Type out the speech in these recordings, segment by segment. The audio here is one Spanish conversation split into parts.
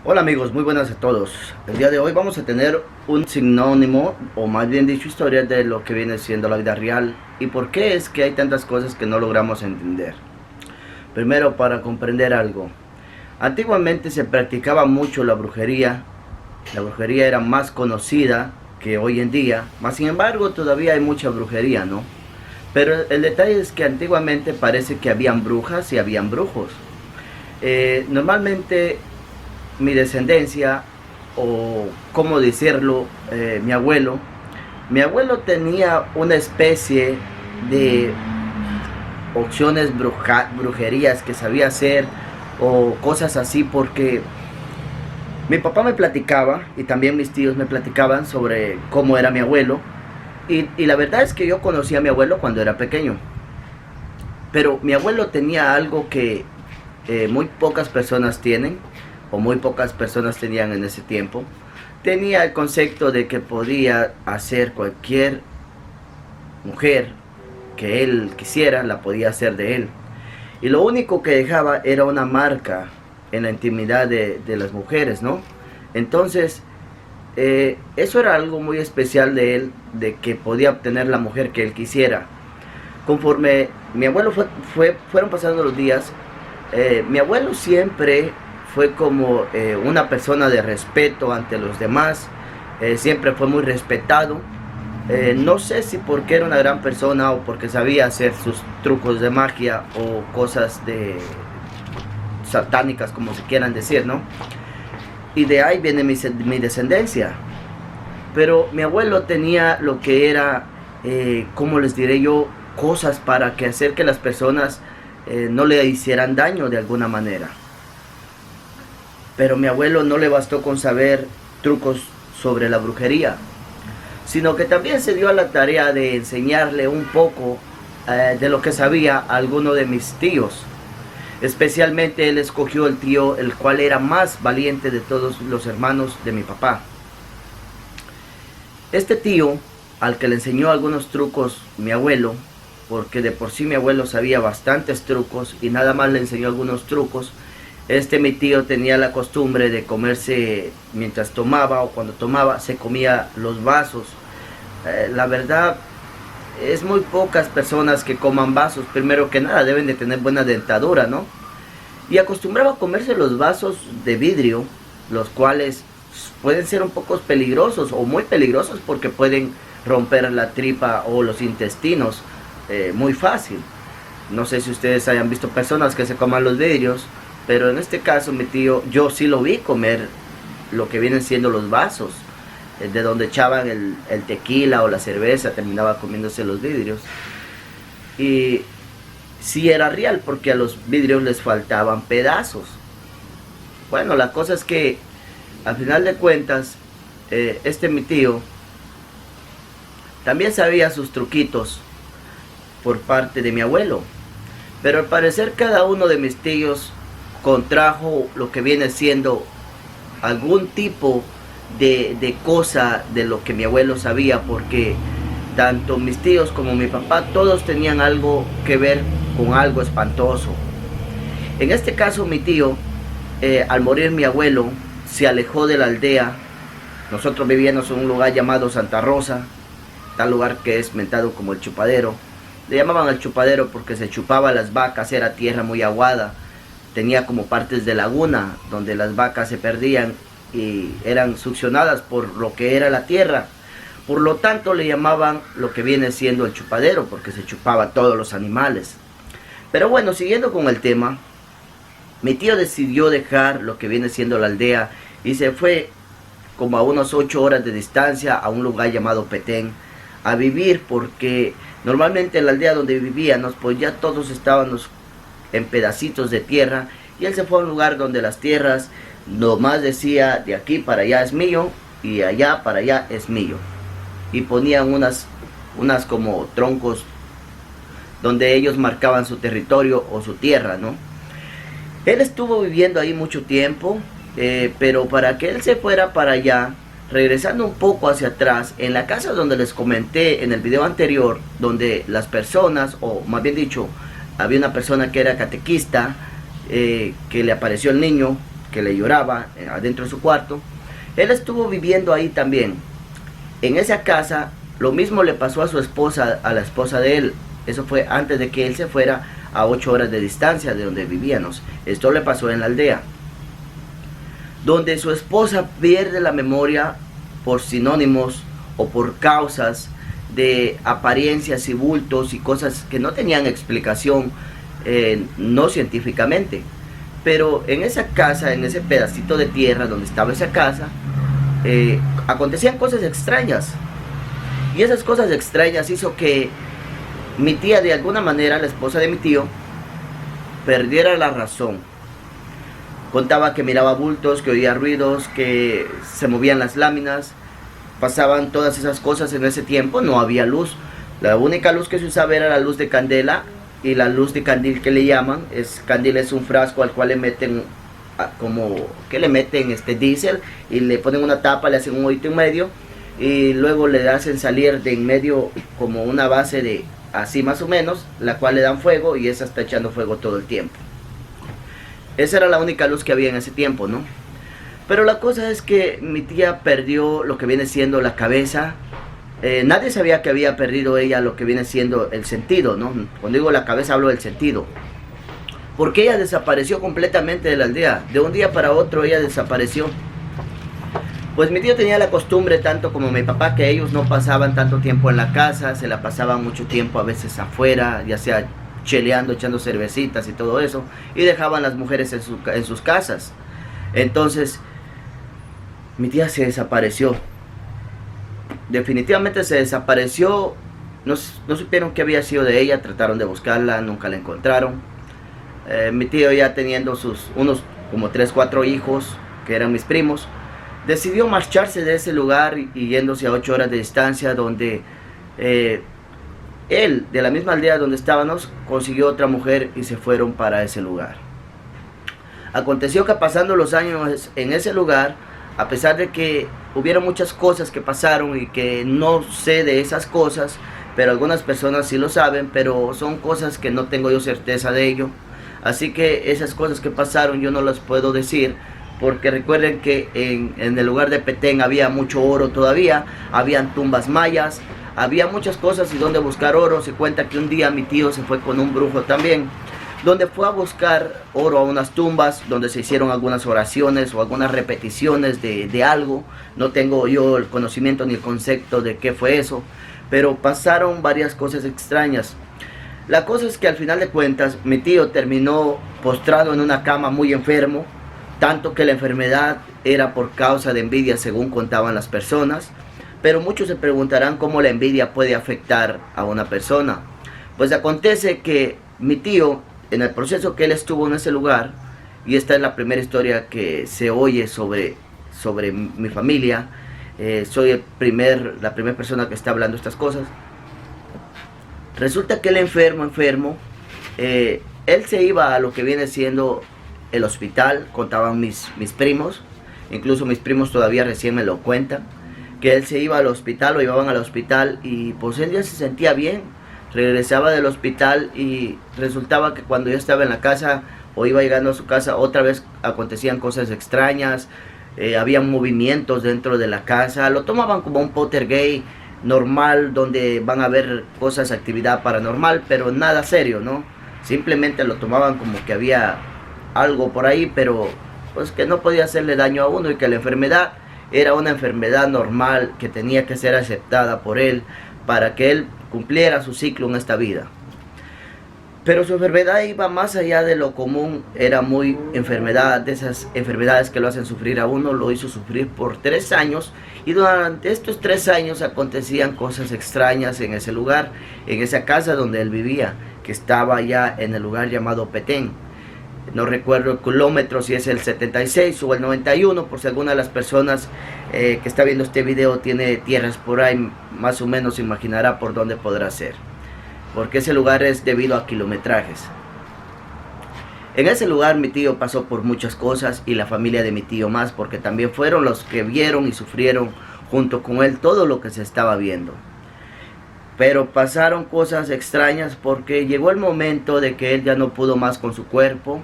Hola amigos, muy buenas a todos. El día de hoy vamos a tener un sinónimo, o más bien dicho, historia de lo que viene siendo la vida real y por qué es que hay tantas cosas que no logramos entender. Primero, para comprender algo. Antiguamente se practicaba mucho la brujería. La brujería era más conocida que hoy en día, mas sin embargo todavía hay mucha brujería, ¿no? Pero el detalle es que antiguamente parece que habían brujas y habían brujos. Normalmente mi descendencia, o cómo decirlo, mi abuelo tenía una especie de opciones brujerías que sabía hacer o cosas así, porque mi papá me platicaba y también mis tíos me platicaban sobre cómo era mi abuelo, y la verdad es que yo conocí a mi abuelo cuando era pequeño, pero mi abuelo tenía algo que muy pocas personas tienen, o muy pocas personas tenían en ese tiempo. Tenía el concepto de que podía hacer cualquier mujer que él quisiera, la podía hacer de él. Y lo único que dejaba era una marca en la intimidad de las mujeres, ¿no? Entonces, eso era algo muy especial de él, de que podía obtener la mujer que él quisiera. Conforme mi abuelo fueron pasando los días, mi abuelo siempre fue como una persona de respeto ante los demás, siempre fue muy respetado. No sé si porque era una gran persona o porque sabía hacer sus trucos de magia o cosas de satánicas, como se quieran decir, ¿no? Y de ahí viene mi descendencia. Pero mi abuelo tenía lo que era, como les diré yo, cosas para que hacer que las personas no le hicieran daño de alguna manera. Pero mi abuelo no le bastó con saber trucos sobre la brujería, sino que también se dio a la tarea de enseñarle un poco de lo que sabía a alguno de mis tíos. Especialmente él escogió el tío el cual era más valiente de todos los hermanos de mi papá. Este tío, al que le enseñó algunos trucos mi abuelo, porque de por sí mi abuelo sabía bastantes trucos y nada más le enseñó algunos trucos, mi tío tenía la costumbre de comerse, mientras tomaba o cuando tomaba, se comía los vasos. La verdad, es muy pocas personas que coman vasos. Primero que nada, deben de tener buena dentadura, ¿no? Y acostumbraba a comerse los vasos de vidrio, los cuales pueden ser un poco peligrosos o muy peligrosos porque pueden romper la tripa o los intestinos muy fácil. No sé si ustedes hayan visto personas que se coman los vidrios, pero en este caso mi tío, yo sí lo vi comer lo que vienen siendo los vasos, de donde echaban el tequila o la cerveza, terminaba comiéndose los vidrios. Y sí era real, porque a los vidrios les faltaban pedazos. Bueno, la cosa es que al final de cuentas, mi tío también sabía sus truquitos por parte de mi abuelo, pero al parecer cada uno de mis tíos contrajo lo que viene siendo algún tipo de cosa de lo que mi abuelo sabía, porque tanto mis tíos como mi papá, todos tenían algo que ver con algo espantoso. En este caso mi tío, al morir mi abuelo, se alejó de la aldea. Nosotros vivíamos en un lugar llamado Santa Rosa, tal lugar que es mentado como el Chupadero. Le llamaban el Chupadero porque se chupaba las vacas, era tierra muy aguada. Tenía como partes de laguna donde las vacas se perdían y eran succionadas por lo que era la tierra. Por lo tanto le llamaban lo que viene siendo el chupadero, porque se chupaba todos los animales. Pero bueno, siguiendo con el tema, mi tío decidió dejar lo que viene siendo la aldea y se fue como a unas 8 horas de distancia a un lugar llamado Petén a vivir, porque normalmente en la aldea donde vivíamos pues ya todos estábamos en pedacitos de tierra, y él se fue a un lugar donde las tierras nomás decía de aquí para allá es mío y allá para allá es mío, y ponían unas como troncos donde ellos marcaban su territorio o su tierra, ¿no? Él estuvo viviendo ahí mucho tiempo, pero para que él se fuera para allá, regresando un poco hacia atrás, en la casa donde les comenté en el video anterior, donde las personas, o más bien dicho, había una persona que era catequista, que le apareció el niño, que le lloraba adentro de su cuarto. Él estuvo viviendo ahí también. En esa casa lo mismo le pasó a su esposa, a la esposa de él. Eso fue antes de que él se fuera a 8 horas de distancia de donde vivíamos. Esto le pasó en la aldea, donde su esposa pierde la memoria por sinónimos o por causas de apariencias y bultos y cosas que no tenían explicación, no científicamente. Pero en esa casa, en ese pedacito de tierra donde estaba esa casa, acontecían cosas extrañas. Y esas cosas extrañas hizo que mi tía, de alguna manera, la esposa de mi tío, perdiera la razón. Contaba que miraba bultos, que oía ruidos, que se movían las láminas, pasaban todas esas cosas. En ese tiempo no había luz. La única luz que se usaba era la luz de candela y la luz de candil, que le llaman. Candil es un frasco al cual le meten diésel y le ponen una tapa, le hacen un hoyito en medio y luego le hacen salir de en medio como una base de así más o menos, la cual le dan fuego y esa está echando fuego todo el tiempo. Esa era la única luz que había en ese tiempo, ¿no? Pero la cosa es que mi tía perdió lo que viene siendo la cabeza. Nadie sabía que había perdido ella lo que viene siendo el sentido, ¿no? Cuando digo la cabeza hablo del sentido. Porque ella desapareció completamente de la aldea. De un día para otro ella desapareció. Pues mi tío tenía la costumbre, tanto como mi papá, que ellos no pasaban tanto tiempo en la casa, se la pasaban mucho tiempo a veces afuera, ya sea cheleando, echando cervecitas y todo eso, y dejaban las mujeres en sus casas. Entonces, mi tía se desapareció. Definitivamente se desapareció. No supieron qué había sido de ella, trataron de buscarla, nunca la encontraron. Mi tío, ya teniendo unos como 3, 4 hijos, que eran mis primos, decidió marcharse de ese lugar y yéndose a 8 horas de distancia, donde él, de la misma aldea donde estábamos, consiguió otra mujer y se fueron para ese lugar. Aconteció que pasando los años en ese lugar, a pesar de que hubieron muchas cosas que pasaron y que no sé de esas cosas, pero algunas personas sí lo saben, pero son cosas que no tengo yo certeza de ello. Así que esas cosas que pasaron yo no las puedo decir, porque recuerden que en el lugar de Petén había mucho oro todavía, habían tumbas mayas, había muchas cosas y donde buscar oro. Se cuenta que un día mi tío se fue con un brujo también, donde fue a buscar oro a unas tumbas, donde se hicieron algunas oraciones o algunas repeticiones de algo. No tengo yo el conocimiento ni el concepto de qué fue eso, pero pasaron varias cosas extrañas. La cosa es que al final de cuentas mi tío terminó postrado en una cama muy enfermo, tanto que la enfermedad era por causa de envidia, según contaban las personas. Pero muchos se preguntarán cómo la envidia puede afectar a una persona. Pues acontece que mi tío, en el proceso que él estuvo en ese lugar, y esta es la primera historia que se oye sobre mi familia, soy la primera persona que está hablando estas cosas. Resulta que él enfermo, él se iba a lo que viene siendo el hospital, contaban mis primos, incluso mis primos todavía recién me lo cuentan, que él se iba al hospital, lo llevaban al hospital y pues él ya se sentía bien, regresaba del hospital y resultaba que cuando yo estaba en la casa o iba llegando a su casa, otra vez acontecían cosas extrañas, había movimientos dentro de la casa, lo tomaban como un poltergeist normal, donde van a ver cosas, actividad paranormal, pero nada serio, ¿no? Simplemente lo tomaban como que había algo por ahí, pero pues que no podía hacerle daño a uno y que la enfermedad era una enfermedad normal que tenía que ser aceptada por él para que él cumpliera su ciclo en esta vida. Pero su enfermedad iba más allá de lo común, era muy enfermedad, de esas enfermedades que lo hacen sufrir a uno. Lo hizo sufrir por 3 años y durante estos 3 años acontecían cosas extrañas en ese lugar, en esa casa donde él vivía, que estaba ya en el lugar llamado Petén. No recuerdo el kilómetro, si es el 76 o el 91, por si alguna de las personas que está viendo este video tiene tierras por ahí, más o menos imaginará por dónde podrá ser, porque ese lugar es debido a kilometrajes. En ese lugar mi tío pasó por muchas cosas y la familia de mi tío más, porque también fueron los que vieron y sufrieron junto con él todo lo que se estaba viendo. Pero pasaron cosas extrañas porque llegó el momento de que él ya no pudo más con su cuerpo.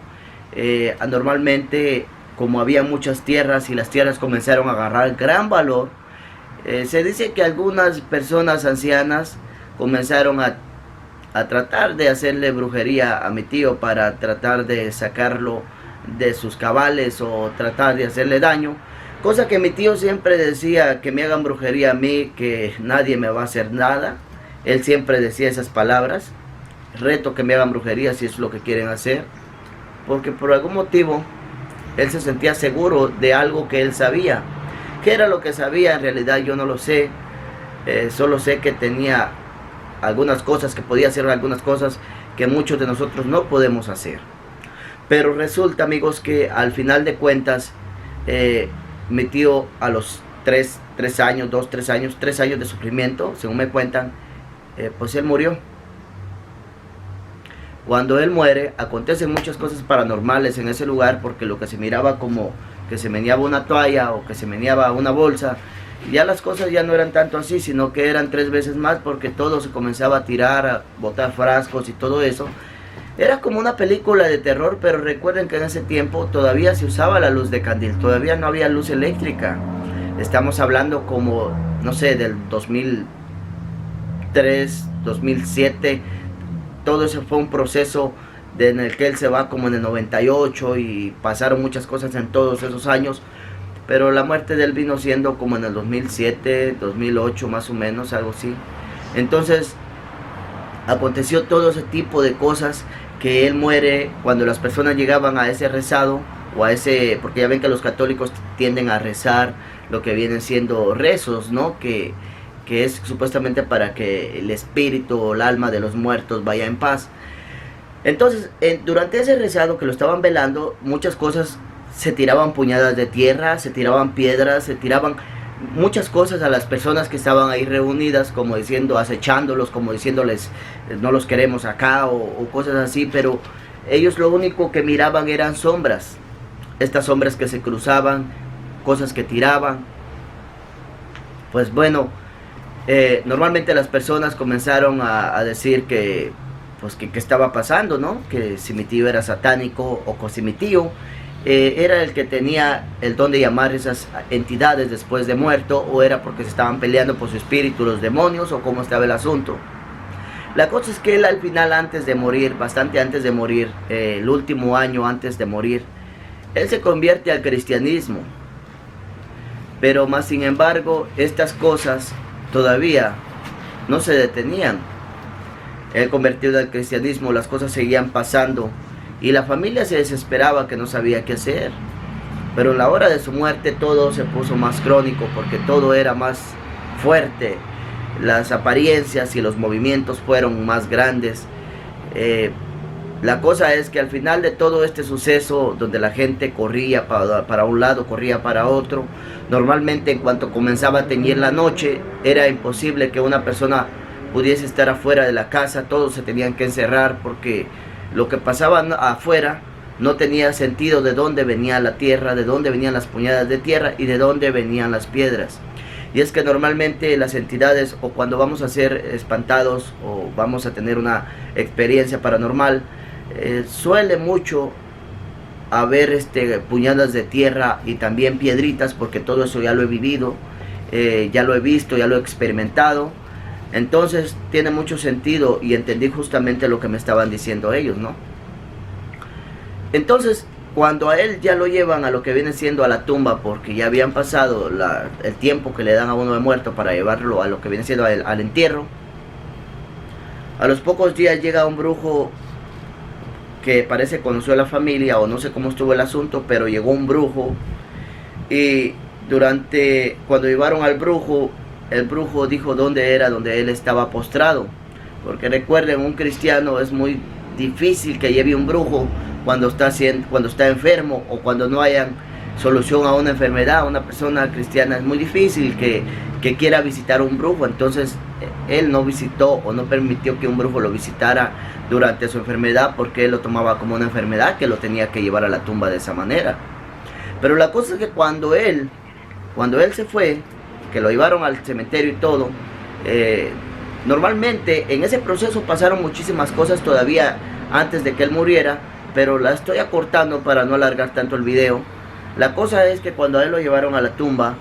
Anormalmente como había muchas tierras y las tierras comenzaron a agarrar gran valor, se dice que algunas personas ancianas comenzaron a tratar de hacerle brujería a mi tío para tratar de sacarlo de sus cabales o tratar de hacerle daño, cosa que mi tío siempre decía: que me hagan brujería a mí, que nadie me va a hacer nada. Él siempre decía esas palabras: reto que me hagan brujería si es lo que quieren hacer, porque por algún motivo él se sentía seguro de algo que él sabía. ¿Qué era lo que sabía? En realidad yo no lo sé. Solo sé que tenía algunas cosas, que podía hacer algunas cosas que muchos de nosotros no podemos hacer. Pero resulta, amigos, que al final de cuentas, mi tío a los 3 años de sufrimiento, según me cuentan, pues él murió. Cuando él muere, acontecen muchas cosas paranormales en ese lugar, porque lo que se miraba como que se meneaba una toalla o que se meneaba una bolsa, ya las cosas ya no eran tanto así, sino que eran 3 veces más, porque todo se comenzaba a tirar, a botar frascos y todo eso. Era como una película de terror, pero recuerden que en ese tiempo todavía se usaba la luz de candil, todavía no había luz eléctrica. Estamos hablando como, no sé, del 2003, 2007, todo eso fue un proceso en el que él se va como en el 98 y pasaron muchas cosas en todos esos años, pero la muerte de él vino siendo como en el 2007, 2008 más o menos, algo así. Entonces aconteció todo ese tipo de cosas, que él muere cuando las personas llegaban a ese rezado o a ese, porque ya ven que los católicos tienden a rezar lo que vienen siendo rezos, ¿no? Que es supuestamente para que el espíritu o el alma de los muertos vaya en paz. Entonces, durante ese rezado que lo estaban velando, muchas cosas se tiraban: puñadas de tierra, se tiraban piedras, se tiraban muchas cosas a las personas que estaban ahí reunidas, como diciendo, acechándolos, como diciéndoles: no los queremos acá, o cosas así. Pero ellos lo único que miraban eran sombras, estas sombras que se cruzaban, cosas que tiraban. Pues bueno, normalmente las personas comenzaron a decir que, pues que estaba pasando, ¿no? Que si mi tío era satánico, o que si mi tío era el que tenía el don de llamar esas entidades después de muerto, o era porque se estaban peleando por su espíritu los demonios, o cómo estaba el asunto. La cosa es que él al final, antes de morir, bastante antes de morir, el último año antes de morir, él se convierte al cristianismo. Pero más sin embargo, estas cosas todavía no se detenían. Él convertido al cristianismo, las cosas seguían pasando y la familia se desesperaba, que no sabía qué hacer. Pero en la hora de su muerte todo se puso más crónico, porque todo era más fuerte. Las apariencias y los movimientos fueron más grandes. La cosa es que al final de todo este suceso, donde la gente corría para un lado, corría para otro, normalmente en cuanto comenzaba a teñir la noche, era imposible que una persona pudiese estar afuera de la casa. Todos se tenían que encerrar, porque lo que pasaba afuera no tenía sentido: de dónde venía la tierra, de dónde venían las puñadas de tierra y de dónde venían las piedras. Y es que normalmente las entidades, o cuando vamos a ser espantados o vamos a tener una experiencia paranormal, suele mucho haber puñadas de tierra y también piedritas, porque todo eso ya lo he vivido, ya lo he visto, ya lo he experimentado. Entonces tiene mucho sentido, y entendí justamente lo que me estaban diciendo ellos, ¿no? Entonces, cuando a él ya lo llevan a lo que viene siendo a la tumba, porque ya habían pasado el tiempo que le dan a uno de muerto para llevarlo a lo que viene siendo al entierro, a los pocos días llega un brujo que parece conoció a la familia, o no sé cómo estuvo el asunto, pero llegó un brujo. Y cuando llevaron al brujo, el brujo dijo dónde era donde él estaba postrado, porque recuerden, un cristiano es muy difícil que lleve un brujo cuando está enfermo, o cuando no haya solución a una enfermedad. Una persona cristiana es muy difícil que quiera visitar un brujo. Entonces él no visitó, o no permitió que un brujo lo visitara durante su enfermedad, porque él lo tomaba como una enfermedad que lo tenía que llevar a la tumba de esa manera. Pero la cosa es que cuando él se fue, que lo llevaron al cementerio y todo, normalmente en ese proceso pasaron muchísimas cosas todavía antes de que él muriera, pero la estoy acortando para no alargar tanto el video. La cosa es que cuando a él lo llevaron a la tumba,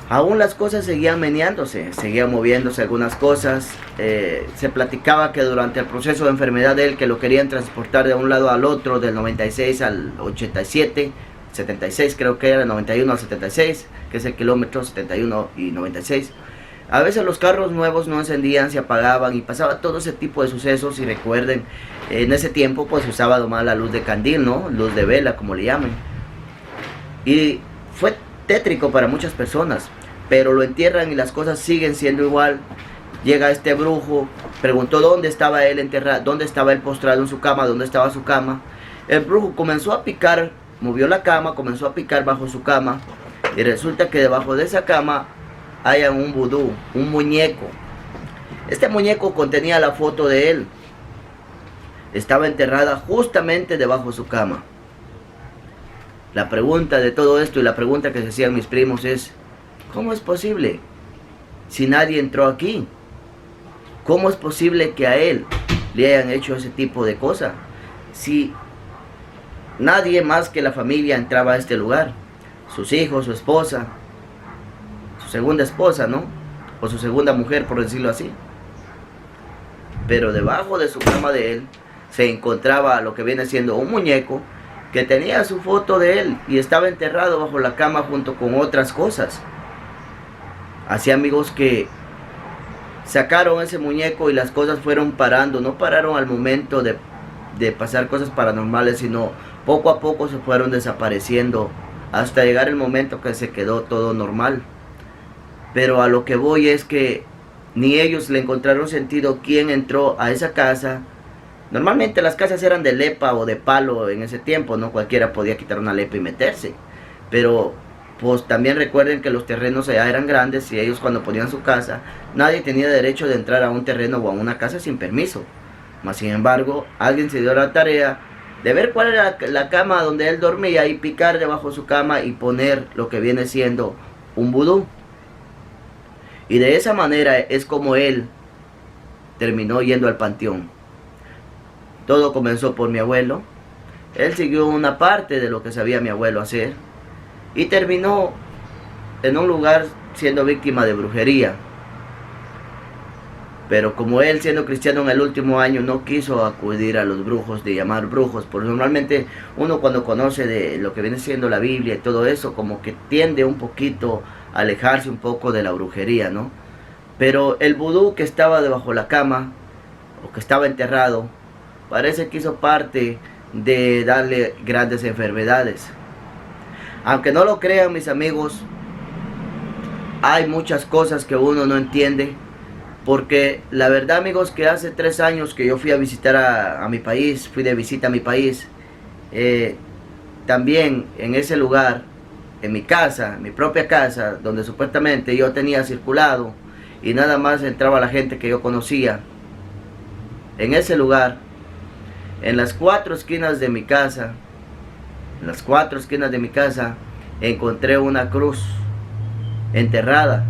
aún las cosas seguían meneándose, seguían moviéndose algunas cosas. Se platicaba que durante el proceso de enfermedad de él, que lo querían transportar de un lado al otro, del 96 al 87, 76 creo que era, 91 al 76, que es el kilómetro 71 y 96. A veces los carros nuevos no encendían, se apagaban y pasaba todo ese tipo de sucesos. Y recuerden, en ese tiempo pues se usaba nomás la luz de candil, ¿no? Luz de vela, como le llaman. Y fue tétrico para muchas personas, pero lo entierran y las cosas siguen siendo igual. Llega este brujo, preguntó dónde estaba él enterrado, dónde estaba él postrado en su cama, dónde estaba su cama. El brujo comenzó a picar, movió la cama, comenzó a picar bajo su cama, y resulta que debajo de esa cama hay un vudú, un muñeco. Este muñeco contenía la foto de él. Estaba enterrada justamente debajo de su cama. La pregunta de todo esto, y la pregunta que se hacían mis primos, es: ¿cómo es posible? Si nadie entró aquí, ¿cómo es posible que a él le hayan hecho ese tipo de cosas? Si nadie más que la familia entraba a este lugar, sus hijos, su esposa, su segunda esposa, ¿no? O su segunda mujer, por decirlo así. Pero debajo de su cama de él se encontraba lo que viene siendo un muñeco que tenía su foto de él y estaba enterrado bajo la cama junto con otras cosas. Así, amigos, que sacaron ese muñeco y las cosas fueron parando. No pararon al momento de pasar cosas paranormales, sino poco a poco se fueron desapareciendo hasta llegar el momento que se quedó todo normal. Pero a lo que voy es que ni ellos le encontraron sentido quién entró a esa casa. Normalmente las casas eran de lepa o de palo en ese tiempo, no cualquiera podía quitar una lepa y meterse. Pero pues también recuerden que los terrenos allá eran grandes y ellos cuando ponían su casa, nadie tenía derecho de entrar a un terreno o a una casa sin permiso. Mas sin embargo, alguien se dio la tarea de ver cuál era la cama donde él dormía y picar debajo de su cama y poner lo que viene siendo un vudú. Y de esa manera es como él terminó yendo al panteón. Todo comenzó por mi abuelo. Él siguió una parte de lo que sabía mi abuelo hacer y terminó en un lugar siendo víctima de brujería. Pero como él, siendo cristiano en el último año, no quiso acudir a los brujos, de llamar brujos, porque normalmente uno cuando conoce de lo que viene siendo la Biblia y todo eso, como que tiende un poquito a alejarse un poco de la brujería, ¿no? Pero el vudú que estaba debajo de la cama, o que estaba enterrado, parece que hizo parte de darle grandes enfermedades. Aunque no lo crean, mis amigos, hay muchas cosas que uno no entiende. Porque la verdad, amigos, que hace 3 años que yo fui a visitar a mi país, fui de visita a mi país, también en ese lugar, en mi casa, mi propia casa, donde supuestamente yo tenía circulado y nada más entraba la gente que yo conocía, en ese lugar, en las 4 esquinas de mi casa, encontré una cruz enterrada.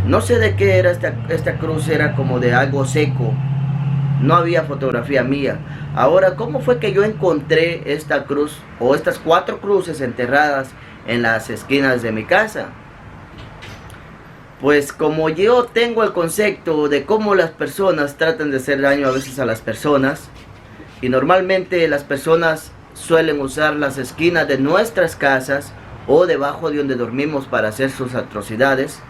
No sé de qué era esta cruz, era como de algo seco. No había fotografía mía. Ahora, ¿cómo fue que yo encontré esta cruz o estas 4 cruces enterradas en las esquinas de mi casa? Pues como yo tengo el concepto de cómo las personas tratan de hacer daño a veces a las personas, y normalmente las personas suelen usar las esquinas de nuestras casas o debajo de donde dormimos para hacer sus atrocidades,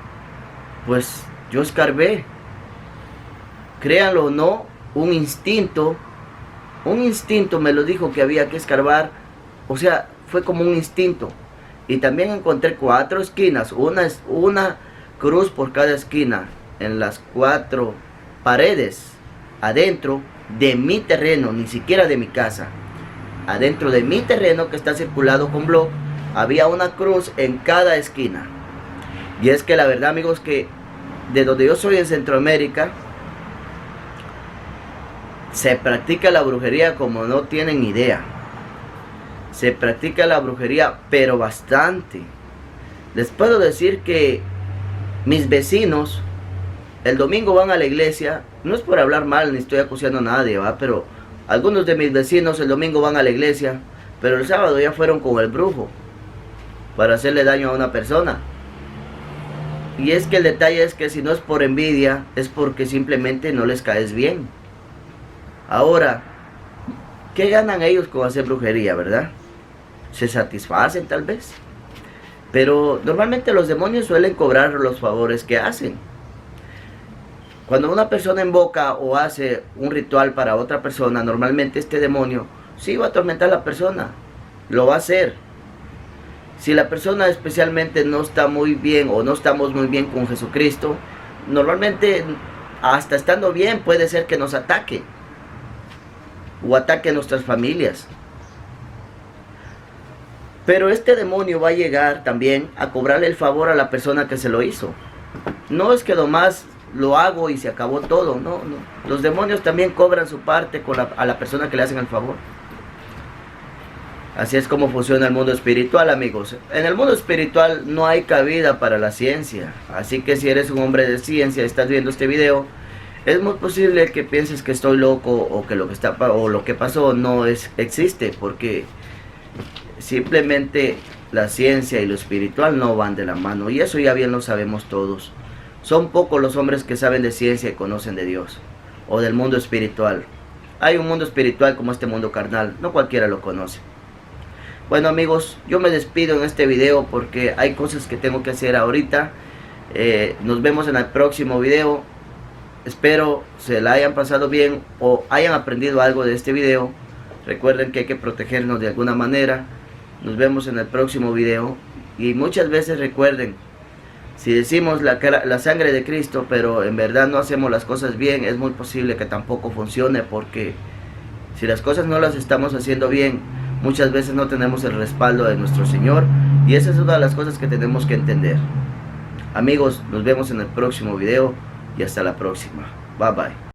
pues yo escarbé. Créanlo o no, un instinto me lo dijo que había que escarbar. O sea, fue como un instinto. Y también encontré 4 esquinas, una cruz por cada esquina, en las 4 paredes, adentro de mi terreno, ni siquiera de mi casa. Adentro de mi terreno, que está circulado con bloc, había una cruz en cada esquina. Y es que la verdad, amigos, que de donde yo soy en Centroamérica, se practica la brujería como no tienen idea. Se practica la brujería, pero bastante. Les puedo decir que mis vecinos el domingo van a la iglesia. No es por hablar mal, ni estoy acusando a nadie, ¿va? Pero algunos de mis vecinos el domingo van a la iglesia, pero el sábado ya fueron con el brujo para hacerle daño a una persona. Y es que el detalle es que si no es por envidia, es porque simplemente no les caes bien. Ahora, ¿qué ganan ellos con hacer brujería, verdad? Se satisfacen tal vez. Pero normalmente los demonios suelen cobrar los favores que hacen. Cuando una persona invoca o hace un ritual para otra persona, normalmente este demonio sí va a atormentar a la persona. Lo va a hacer. Si la persona especialmente no está muy bien o no estamos muy bien con Jesucristo, normalmente hasta estando bien puede ser que nos ataque o ataque a nuestras familias. Pero este demonio va a llegar también a cobrarle el favor a la persona que se lo hizo. No es que nomás lo hago y se acabó todo, no. Los demonios también cobran su parte a la persona que le hacen el favor. Así es como funciona el mundo espiritual, amigos. En el mundo espiritual no hay cabida para la ciencia. Así que si eres un hombre de ciencia y estás viendo este video, es muy posible que pienses que estoy loco o que lo que pasó no existe, porque simplemente la ciencia y lo espiritual no van de la mano, y eso ya bien lo sabemos todos. Son pocos los hombres que saben de ciencia y conocen de Dios o del mundo espiritual. Hay un mundo espiritual como este mundo carnal, no cualquiera lo conoce. Bueno, amigos, yo me despido en este video porque hay cosas que tengo que hacer ahorita. Nos vemos en el próximo video. Espero se la hayan pasado bien o hayan aprendido algo de este video. Recuerden que hay que protegernos de alguna manera. Nos vemos en el próximo video. Y muchas veces recuerden, si decimos la sangre de Cristo, pero en verdad no hacemos las cosas bien, es muy posible que tampoco funcione, porque si las cosas no las estamos haciendo bien, muchas veces no tenemos el respaldo de nuestro Señor, y esa es una de las cosas que tenemos que entender. Amigos, nos vemos en el próximo video y hasta la próxima. Bye bye.